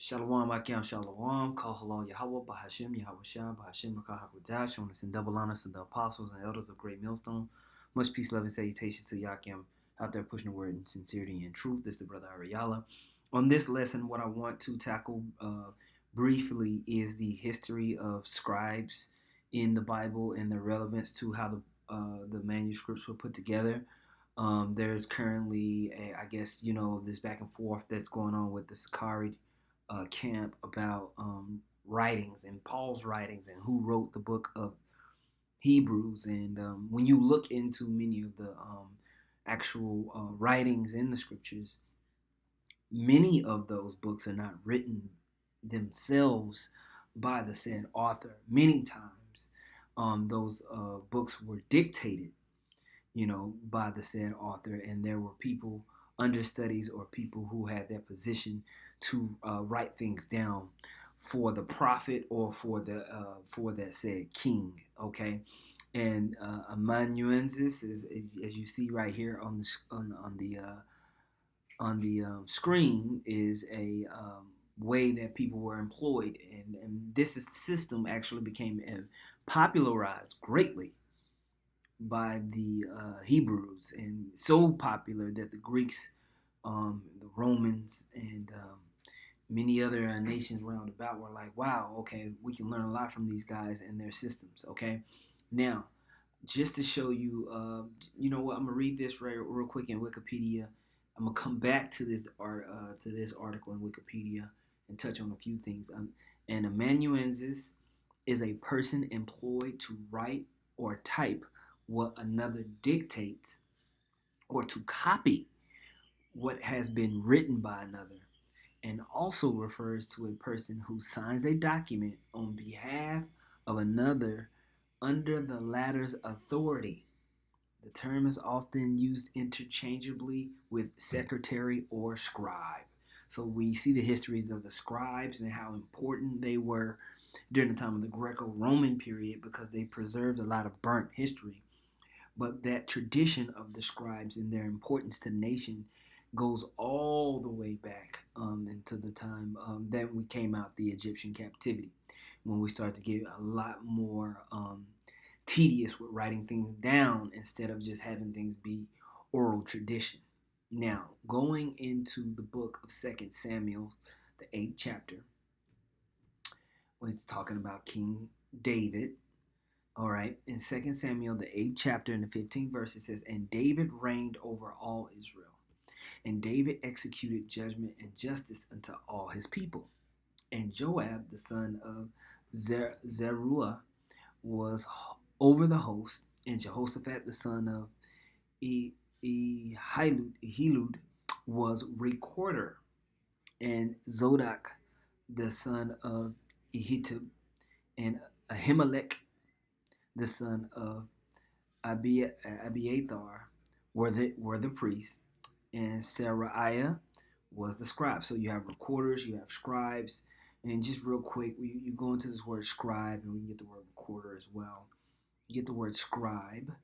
Shalom, Akim, Shalom, Kal Halal Yahweh, Bahashim, Yahweh Shah, Bahashim, Rakah Hakudah, showing us in double honors to the apostles and elders of Great Millstone. Much peace, love, and salutations to Yakim out there pushing the word in sincerity and truth. This is the brother Ariala. On this lesson, what I want to tackle briefly is the history of scribes in the Bible and their relevance to how the manuscripts were put together. There's currently, this back and forth that's going on with the Sakari camp about writings and Paul's writings and who wrote the book of Hebrews. And when you look into many of the actual writings in the scriptures, many of those books are not written themselves by the said author. Many times, those books were dictated, by the said author, and there were people, understudies, or people who had that position to write things down for the prophet or for that said king. Okay, and amanuensis is as you see right here on the screen is a way that people were employed, and this system actually became popularized greatly by the Hebrews, and so popular that the Greeks, the Romans, and many other nations round about were like, wow, okay, we can learn a lot from these guys and their systems. Okay, now just to show you, you know what? I'm gonna read this real quick in Wikipedia. I'm gonna come back to this article in Wikipedia and touch on a few things. An amanuensis is a person employed to write or type what another dictates or to copy what has been written by another, and also refers to a person who signs a document on behalf of another under the latter's authority. The term is often used interchangeably with secretary or scribe. So we see the histories of the scribes and how important they were during the time of the Greco-Roman period because they preserved a lot of burnt history. But that tradition of the scribes and their importance to the nation goes all the way back into the time that we came out the Egyptian captivity, when we start to get a lot more tedious with writing things down instead of just having things be oral tradition. Now, going into the book of 2nd Samuel, the 8th chapter, when it's talking about King David. All right, in 2nd Samuel, the 8th chapter, and the 15th verse, it says, "And David reigned over all Israel. And David executed judgment and justice unto all his people. And Joab, the son of Zeruiah, was over the host. And Jehoshaphat, the son of Ehilud, was recorder. And Zodok, the son of Ahitub, and Ahimelech, the son of Abiathar, were the priests, and Seraiah was the scribe." So you have recorders, you have scribes, and just real quick, you go into this word scribe, and we can get the word recorder as well. You get the word scribe,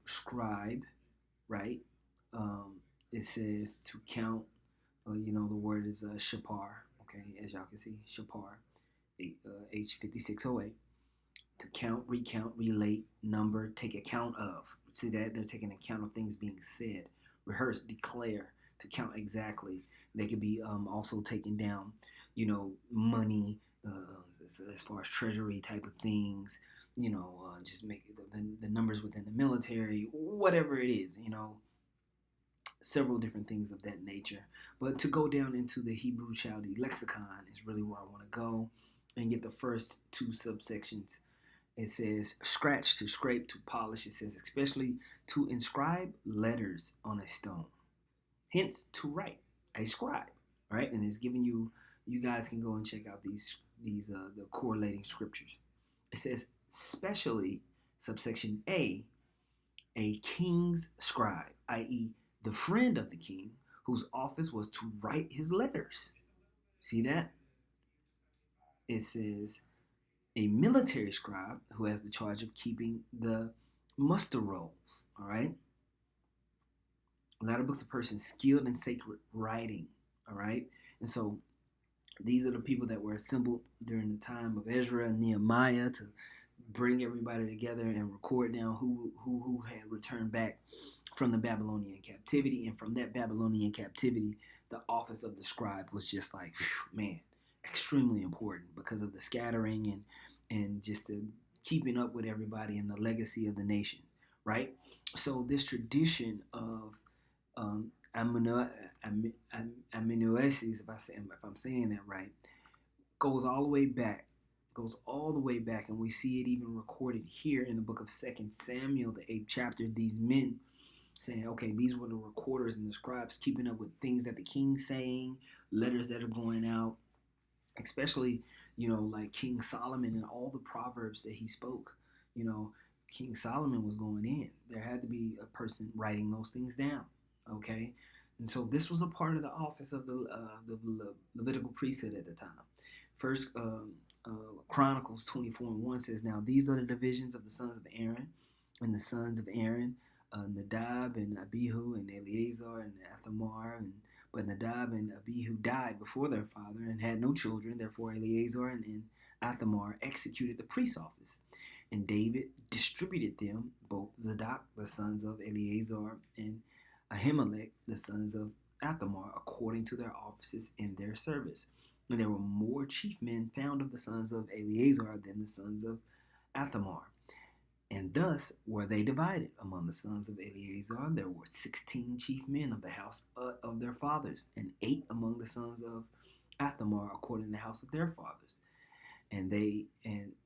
scribe, right? It says to count. The word is shapar. Okay, as y'all can see, shapar, H5608. To count, recount, relate, number, take account of. See that? They're taking account of things being said. Rehearse, declare, to count exactly. They could be also taken down, money, as far as treasury type of things, just make the numbers within the military, whatever it is, several different things of that nature. But to go down into the Hebrew Chaldee lexicon is really where I want to go and get the first two subsections. It says scratch, to scrape, to polish. It says especially to inscribe letters on a stone. Hence, to write, a scribe, right? And it's giving you guys can go and check out these the correlating scriptures. It says specially, subsection A king's scribe, i.e., the friend of the king, whose office was to write his letters. See that? It says a military scribe who has the charge of keeping the muster rolls. All right. A lot of books, a person skilled in sacred writing. All right. And so these are the people that were assembled during the time of Ezra and Nehemiah to bring everybody together and record down who had returned back from the Babylonian captivity. And from that Babylonian captivity, the office of the scribe was just like, man, extremely important because of the scattering and just the keeping up with everybody and the legacy of the nation, right? So this tradition of amanuensis, if I'm saying that right, goes all the way back, and we see it even recorded here in the book of Second Samuel, the 8th chapter. These men saying, okay, these were the recorders and the scribes keeping up with things that the king's saying, letters that are going out, especially, like King Solomon and all the proverbs that he spoke. King Solomon was going in. There had to be a person writing those things down, okay? And so this was a part of the office of the Levitical priesthood at the time. First Chronicles 24:1 says, now these are the divisions of the sons of Aaron, and the sons of Aaron, Nadab and Abihu and Eleazar and Ithamar. But Nadab and Abihu died before their father and had no children. Therefore Eleazar and Ithamar executed the priest's office. And David distributed them, both Zadok, the sons of Eleazar, and Ahimelech, the sons of Ithamar, according to their offices in their service. And there were more chief men found of the sons of Eleazar than the sons of Ithamar. And thus were they divided among the sons of Eleazar. There were 16 chief men of the house of their fathers, and 8 among the sons of Ithamar, according to the house of their fathers. And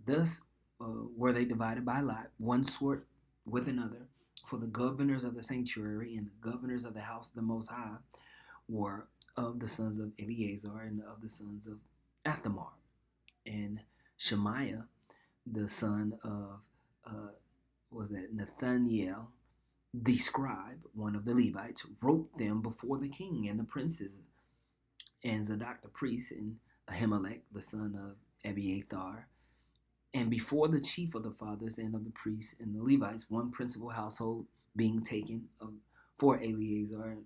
thus were they divided by lot, one sort with another. For the governors of the sanctuary and the governors of the house of the Most High were of the sons of Eleazar and of the sons of Ithamar. And Shemaiah, the son of Nathaniel, the scribe, one of the Levites, wrote them before the king and the princes, and Zadok the priest, and Ahimelech, the son of Abiathar, and before the chief of the fathers and of the priests and the Levites, one principal household being taken for Eleazar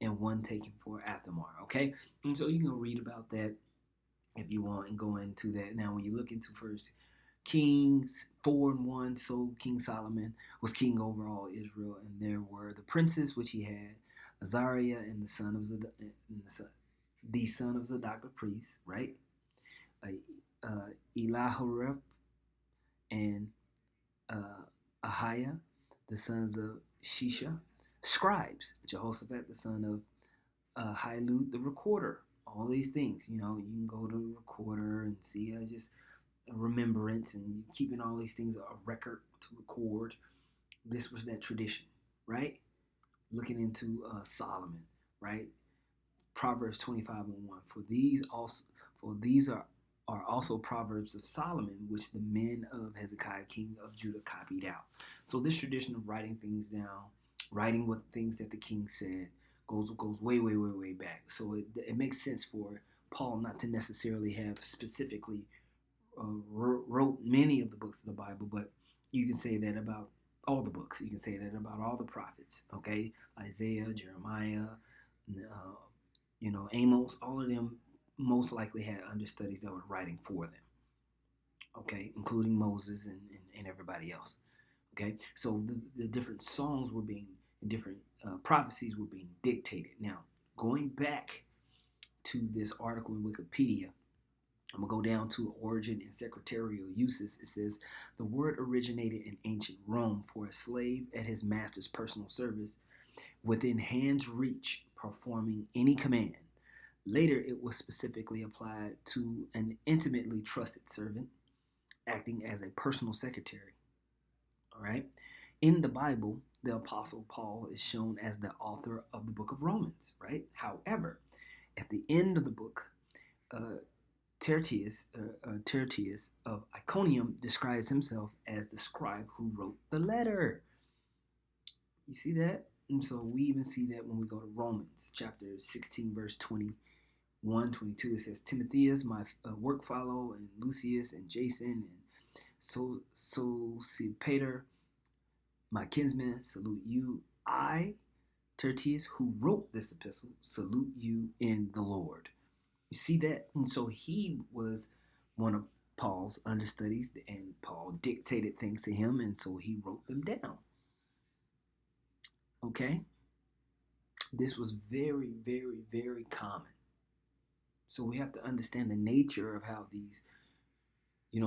and one taken for Ithamar. Okay, and so you can read about that if you want and go into that. Now, when you look into First Kings 4:1, so King Solomon was king over all Israel, and there were the princes which he had, Azariah and the son of Zadok, the priest, right? Elihoreph and Ahiah, the sons of Shisha, scribes, Jehoshaphat, the son of Hilud, the recorder. All these things, you can go to the recorder and see just a remembrance and keeping all these things a record to record. This was that tradition, right? Looking into Solomon, right? Proverbs 25:1. For these are also proverbs of Solomon, which the men of Hezekiah, king of Judah, copied out. So this tradition of writing things down, writing what things that the king said, goes way, way, way, way back. So it makes sense for Paul not to necessarily have specifically wrote many of the books of the Bible, but you can say that about all the books. You can say that about all the prophets, okay? Isaiah, Jeremiah, Amos, all of them most likely had understudies that were writing for them, okay, including Moses and everybody else, okay? So the different songs were being, different prophecies were being dictated. Now, going back to this article in Wikipedia, I'm going to go down to origin and secretarial uses. It says, the word originated in ancient Rome for a slave at his master's personal service, within hand's reach, performing any command. Later, it was specifically applied to an intimately trusted servant, acting as a personal secretary. All right. In the Bible, the Apostle Paul is shown as the author of the book of Romans, right? However, at the end of the book, Tertius of Iconium describes himself as the scribe who wrote the letter. You see that? And so we even see that when we go to Romans chapter 16, verse 21, 22. It says, Timotheus, my work fellow, and Lucius, and Jason, and Sosipater, my kinsman, salute you. I, Tertius, who wrote this epistle, salute you in the Lord. You see that? And so he was one of Paul's understudies, and Paul dictated things to him, and so he wrote them down. Okay? This was very, very, very common. So we have to understand the nature of how these,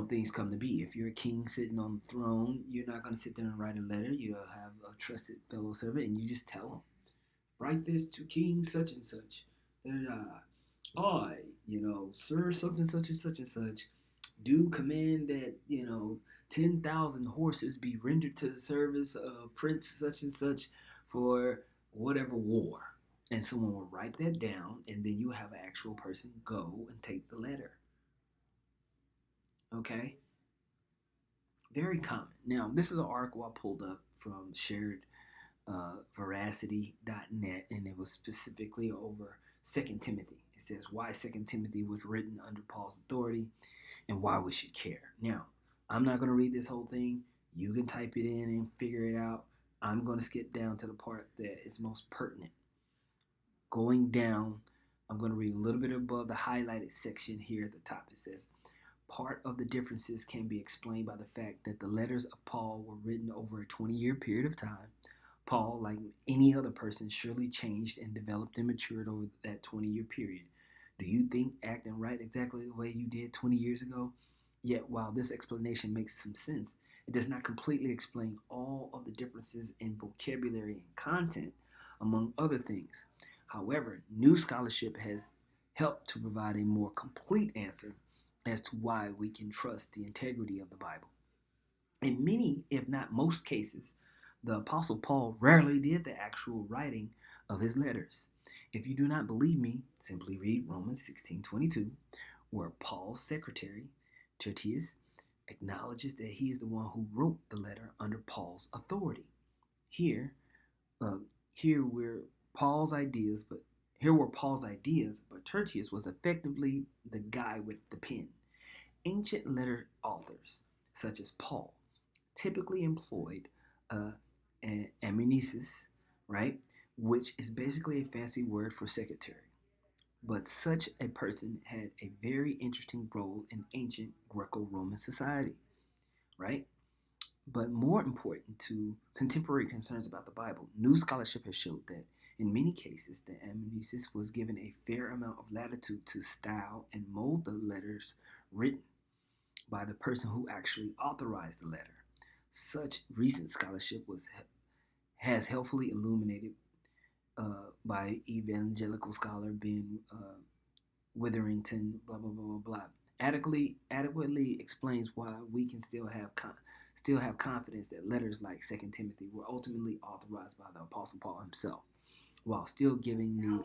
things come to be. If you're a king sitting on the throne, you're not going to sit there and write a letter. You'll have a trusted fellow servant, and you just tell him, write this to King such and such. And I, sir, something such and such, do command that, 10,000 horses be rendered to the service of Prince such and such for whatever war. And someone will write that down, and then you have an actual person go and take the letter. Okay? Very common. Now, this is an article I pulled up from veracity.net, and it was specifically over Second Timothy. It says why Second Timothy was written under Paul's authority and why we should care. Now, I'm not going to read this whole thing. You can type it in and figure it out. I'm going to skip down to the part that is most pertinent. Going down, I'm going to read a little bit above the highlighted section here at the top. It says, part of the differences can be explained by the fact that the letters of Paul were written over a 20-year period of time. Paul, like any other person, surely changed and developed and matured over that 20-year period. Do you think act and write exactly the way you did 20 years ago? Yet, while this explanation makes some sense, it does not completely explain all of the differences in vocabulary and content, among other things. However, new scholarship has helped to provide a more complete answer as to why we can trust the integrity of the Bible. In many, if not most cases, the Apostle Paul rarely did the actual writing of his letters. If you do not believe me, simply read Romans 16:22, where Paul's secretary, Tertius, acknowledges that he is the one who wrote the letter under Paul's authority. Here, here were Paul's ideas, but Tertius was effectively the guy with the pen. Ancient letter authors, such as Paul, typically employed an amanuensis, right, which is basically a fancy word for secretary. But such a person had a very interesting role in ancient Greco-Roman society, right? But more important to contemporary concerns about the Bible, new scholarship has showed that in many cases the amanuensis was given a fair amount of latitude to style and mold the letters written by the person who actually authorized the letter. Such recent scholarship has helpfully illuminated by evangelical scholar Ben Witherington, blah blah blah blah blah, adequately explains why we can still have confidence that letters like Second Timothy were ultimately authorized by the Apostle Paul himself, while still giving the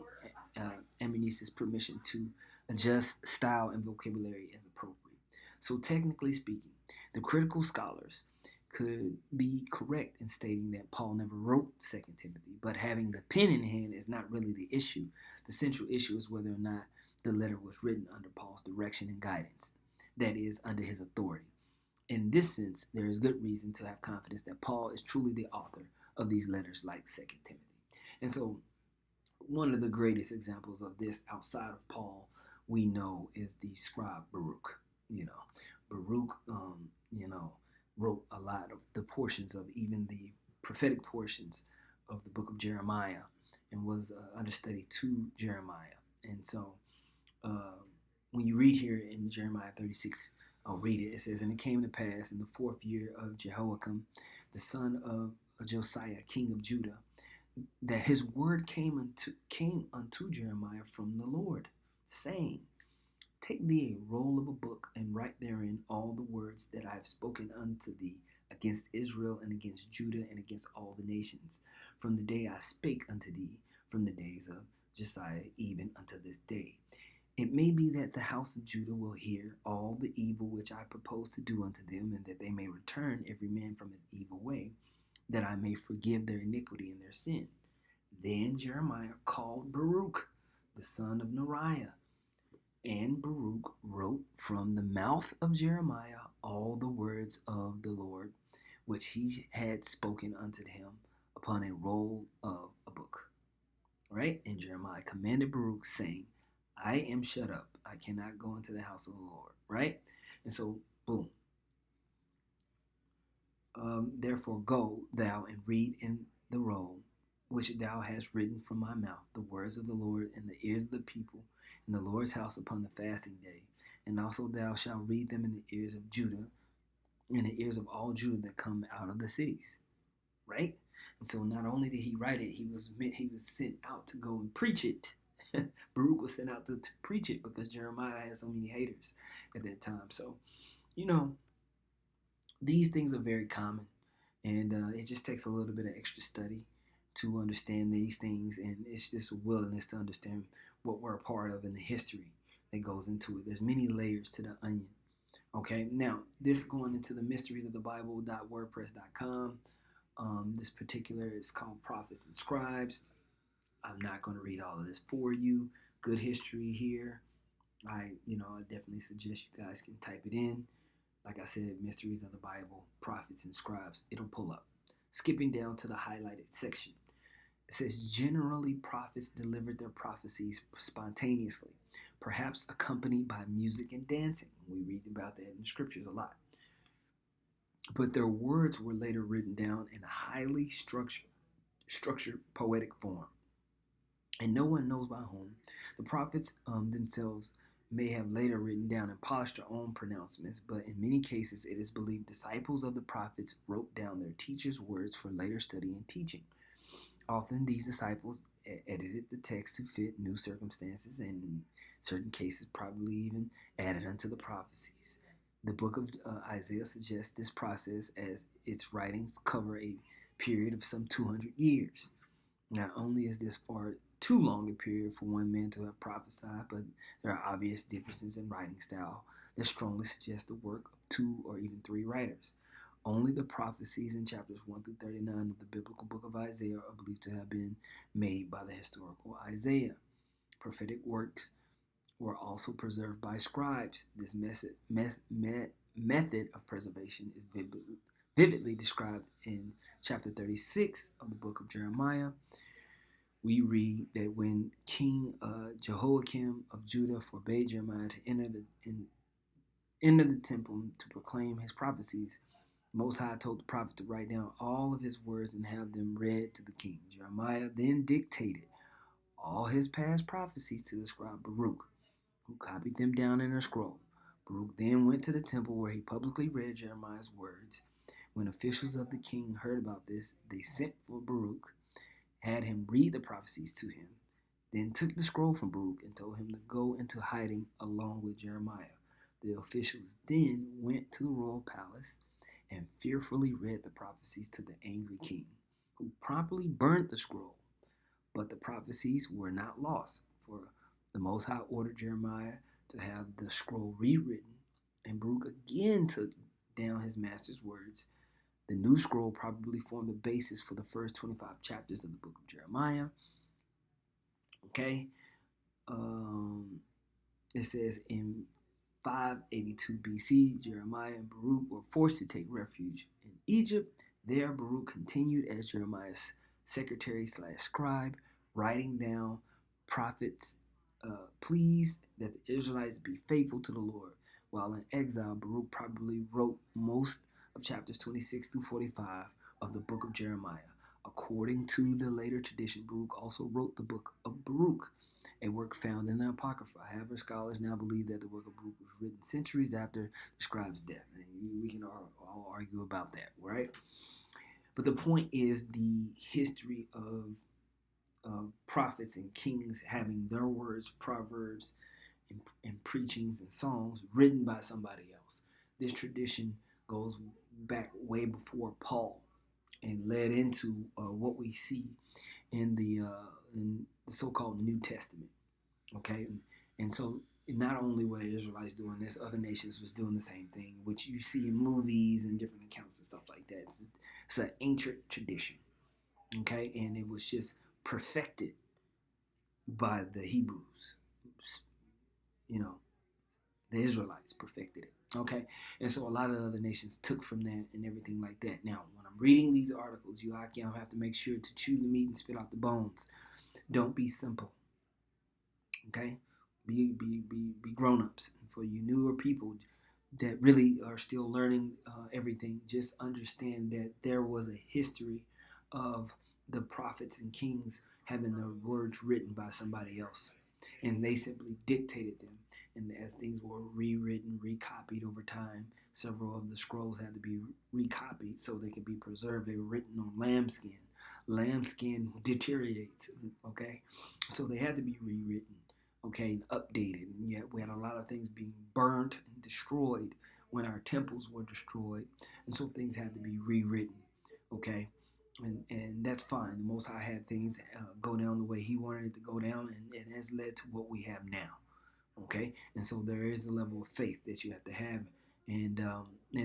amanuensis permission to adjust style and vocabulary as appropriate. So technically speaking, the critical scholars could be correct in stating that Paul never wrote Second Timothy, but having the pen in hand is not really the issue. The central issue is whether or not the letter was written under Paul's direction and guidance, that is, under his authority. In this sense, there is good reason to have confidence that Paul is truly the author of these letters like Second Timothy. And so one of the greatest examples of this outside of Paul we know is the scribe Baruch. Baruch, wrote a lot of the portions of even the prophetic portions of the book of Jeremiah and was understudy to Jeremiah. And so when you read here in Jeremiah 36, I'll read it. It says, "And it came to pass in the 4th year of Jehoiakim, the son of Josiah, king of Judah, that his word came unto Jeremiah from the Lord, saying, Take thee a roll of a book, and write therein all the words that I have spoken unto thee against Israel and against Judah and against all the nations, from the day I spake unto thee, from the days of Josiah even unto this day. It may be that the house of Judah will hear all the evil which I propose to do unto them, and that they may return every man from his evil way, that I may forgive their iniquity and their sin. Then Jeremiah called Baruch, the son of Neriah, and Baruch wrote from the mouth of Jeremiah all the words of the Lord, which he had spoken unto him upon a roll of a book." Right? And Jeremiah commanded Baruch, saying, I am shut up. I cannot go into the house of the Lord, right? And so, boom. Therefore, go thou and read in the roll which thou hast written from my mouth the words of the Lord in the ears of the people in the Lord's house upon the fasting day. And also thou shalt read them in the ears of Judah, in the ears of all Judah that come out of the cities. Right? And so not only did he write it, he was sent out to go and preach it. Baruch was sent out to preach it because Jeremiah had so many haters at that time. So, you know, these things are very common, and it just takes a little bit of extra study to understand these things, and it's just a willingness to understand what we're a part of and the history that goes into it. There's many layers to the onion. Okay, now this going into the mysteries of the Bible.wordpress.com. This particular is called Prophets and Scribes. I'm not going to read all of this for you. Good history here. I definitely suggest you guys can type it in. Like I said, Mysteries of the Bible, Prophets and Scribes. It'll pull up. Skipping down to the highlighted section. It says, generally, prophets delivered their prophecies spontaneously, perhaps accompanied by music and dancing. We read about that in the scriptures a lot. But their words were later written down in a highly structured poetic form. And no one knows by whom. The prophets themselves may have later written down and polished their own pronouncements, but in many cases it is believed disciples of the prophets wrote down their teachers' words for later study and teaching. Often these disciples edited the text to fit new circumstances and in certain cases probably even added unto the prophecies. The book of Isaiah suggests this process as its writings cover a period of some 200 years. Not only is this far too long a period for one man to have prophesied, but there are obvious differences in writing style that strongly suggest the work of two or even three writers. Only the prophecies in chapters 1 through 39 of the biblical book of Isaiah are believed to have been made by the historical Isaiah. Prophetic works were also preserved by scribes. This method of preservation is vividly described in chapter 36 of the book of Jeremiah. We read that when King Jehoiakim of Judah forbade Jeremiah to enter the temple to proclaim his prophecies, Most High told the prophet to write down all of his words and have them read to the king. Jeremiah then dictated all his past prophecies to the scribe Baruch, who copied them down in a scroll. Baruch then went to the temple where he publicly read Jeremiah's words. When officials of the king heard about this, they sent for Baruch, had him read the prophecies to him, then took the scroll from Baruch and told him to go into hiding along with Jeremiah. The officials then went to the royal palace and fearfully read the prophecies to the angry king, who promptly burnt the scroll. But the prophecies were not lost, for the Most High ordered Jeremiah to have the scroll rewritten, and Baruch again took down his master's words. The new scroll probably formed the basis for the first 25 chapters of the book of Jeremiah. Okay. It says in 582 BC, Jeremiah and Baruch were forced to take refuge in Egypt. There, Baruch continued as Jeremiah's secretary/scribe, writing down prophets' pleas that the Israelites be faithful to the Lord. While in exile, Baruch probably wrote most of chapters 26 through 45 of the book of Jeremiah. According to the later tradition, Baruch also wrote the book of Baruch, a work found in the Apocrypha. However, scholars now believe that the work of Baruch was written centuries after the scribe's death. And we can all argue about that, right? But the point is the history of prophets and kings having their words, proverbs, and preachings and songs written by somebody else. This tradition goes back way before Paul and led into what we see in the so-called New Testament. Okay, and so not only were the Israelites doing this, other nations was doing the same thing, which you see in movies and different accounts and stuff like that. It's an ancient tradition. Okay, and it was just perfected by the Hebrews. You know, the Israelites perfected it. Okay, and so a lot of other nations took from that and everything like that. Now, when I'm reading these articles, you have to make sure to chew the meat and spit out the bones. Don't be simple. Okay, be grown-ups. And for you newer people that really are still learning everything, just understand that there was a history of the prophets and kings having their words written by somebody else, and they simply dictated them. And as things were rewritten, recopied over time, several of the scrolls had to be recopied so they could be preserved. They were written on lambskin. Lambskin deteriorates, okay? So they had to be rewritten, okay, and updated. And yet we had a lot of things being burnt and destroyed when our temples were destroyed. And so things had to be rewritten, okay? And that's fine. The Most High had things go down the way He wanted it to go down, and it has led to what we have now. Okay, and so there is a level of faith that you have to have, and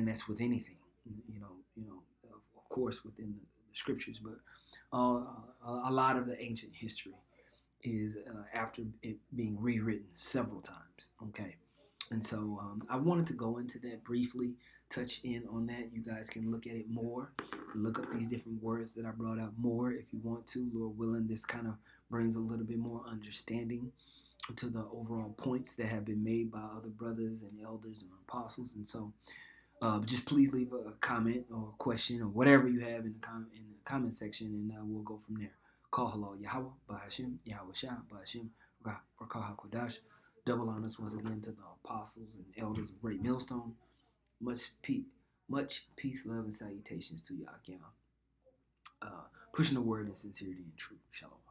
that's with anything, of course within the scriptures, but a lot of the ancient history is after it being rewritten several times. Okay, and so I wanted to go into that briefly, touch in on that. You guys can look at it more, look up these different words that I brought out more if you want to. Lord willing, this kind of brings a little bit more understanding to the overall points that have been made by other brothers and elders and apostles. And so just please leave a comment or a question or whatever you have in the comment section, and we'll go from there. Call hello Yahweh, Bahashim, Yahweh Shah, Bahashim, Rakah HaKodash. Double honors once again to the apostles and elders of Great Millstone. Much peace, love, and salutations to Yakim. Pushing the word in sincerity and truth. Shalom.